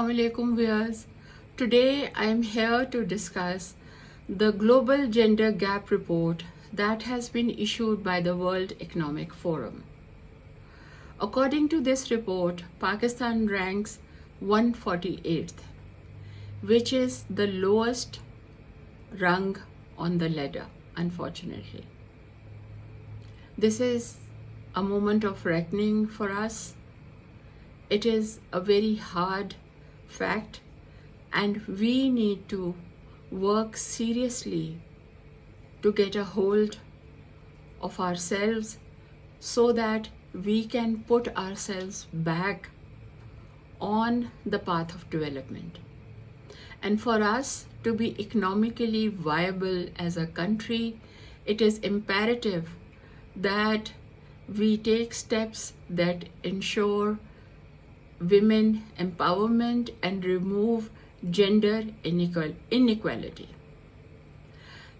Assalamu alaikum viewers. Today I am here to discuss the Global Gender Gap Report that has been issued by the World Economic Forum. According to this report, Pakistan ranks 148th, which is the lowest rung on the ladder, unfortunately. This is a moment of reckoning for us. It is a very hard fact, and we need to work seriously to get a hold of ourselves so that we can put ourselves back on the path of development. And for us to be economically viable as a country, it is imperative that we take steps that ensure women empowerment and remove gender inequality.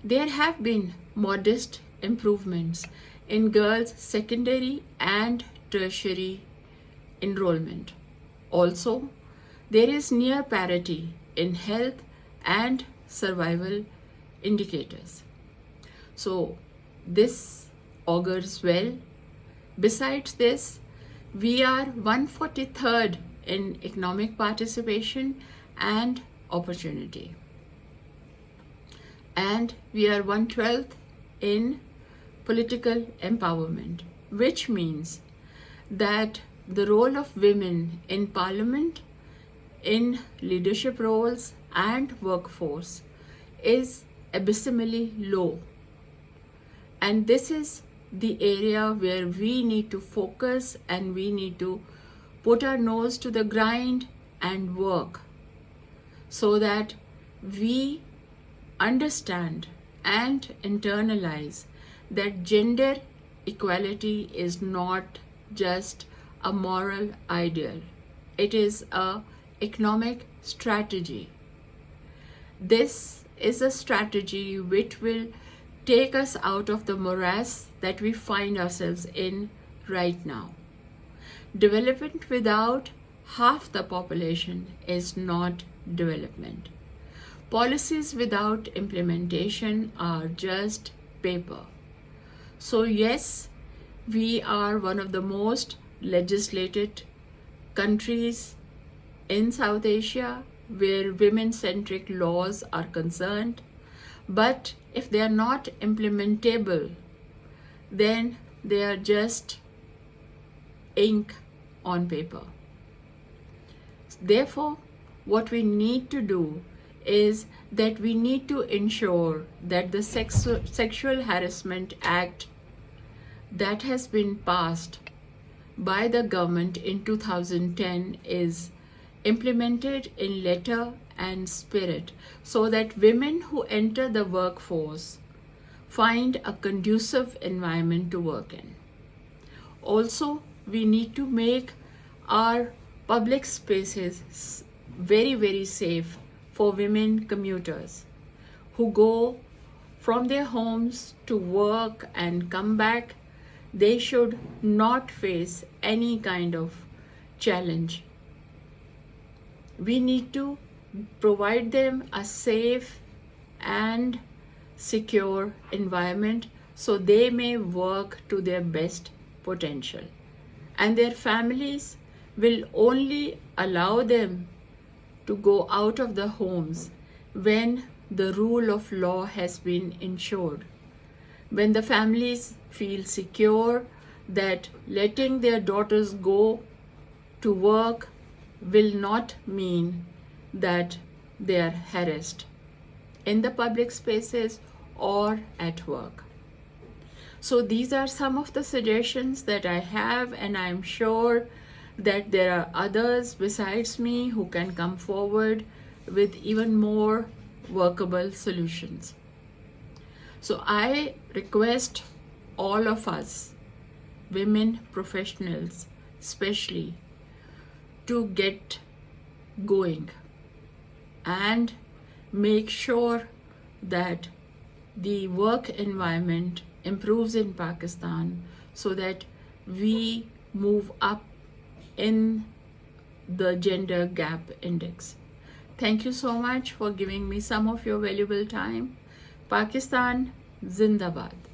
There have been modest improvements in girls' secondary and tertiary enrollment. Also, there is near parity in health and survival indicators. So, this augurs well. Besides this, we are 143rd in economic participation and opportunity. And we are 112th in political empowerment, which means that the role of women in parliament, in leadership roles and workforce is abysmally low. And this is the area where we need to focus and we need to put our nose to the grind and work so that we understand and internalize that gender equality is not just a moral ideal. It is an economic strategy. This is a strategy which will take us out of the morass that we find ourselves in right now. Development without half the population is not development. Policies without implementation are just paper. So yes, we are one of the most legislated countries in South Asia where women-centric laws are concerned, but if they are not implementable, then they are just ink on paper. Therefore, what we need to do is that we need to ensure that the Sexual Harassment Act that has been passed by the government in 2010 is implemented in letter and spirit so that women who enter the workforce find a conducive environment to work in. Also, we need to make our public spaces very, very safe for women commuters who go from their homes to work and come back. They should not face any kind of challenge. We need to provide them a safe and secure environment so they may work to their best potential. And their families will only allow them to go out of the homes when the rule of law has been ensured. When the families feel secure that letting their daughters go to work will not mean that they are harassed in the public spaces or at work. So these are some of the suggestions that I have, and I'm sure that there are others besides me who can come forward with even more workable solutions. So I request all of us, women professionals especially, to get going and make sure that the work environment improves in Pakistan so that we move up in the gender gap index. Thank you so much for giving me some of your valuable time. Pakistan Zindabad.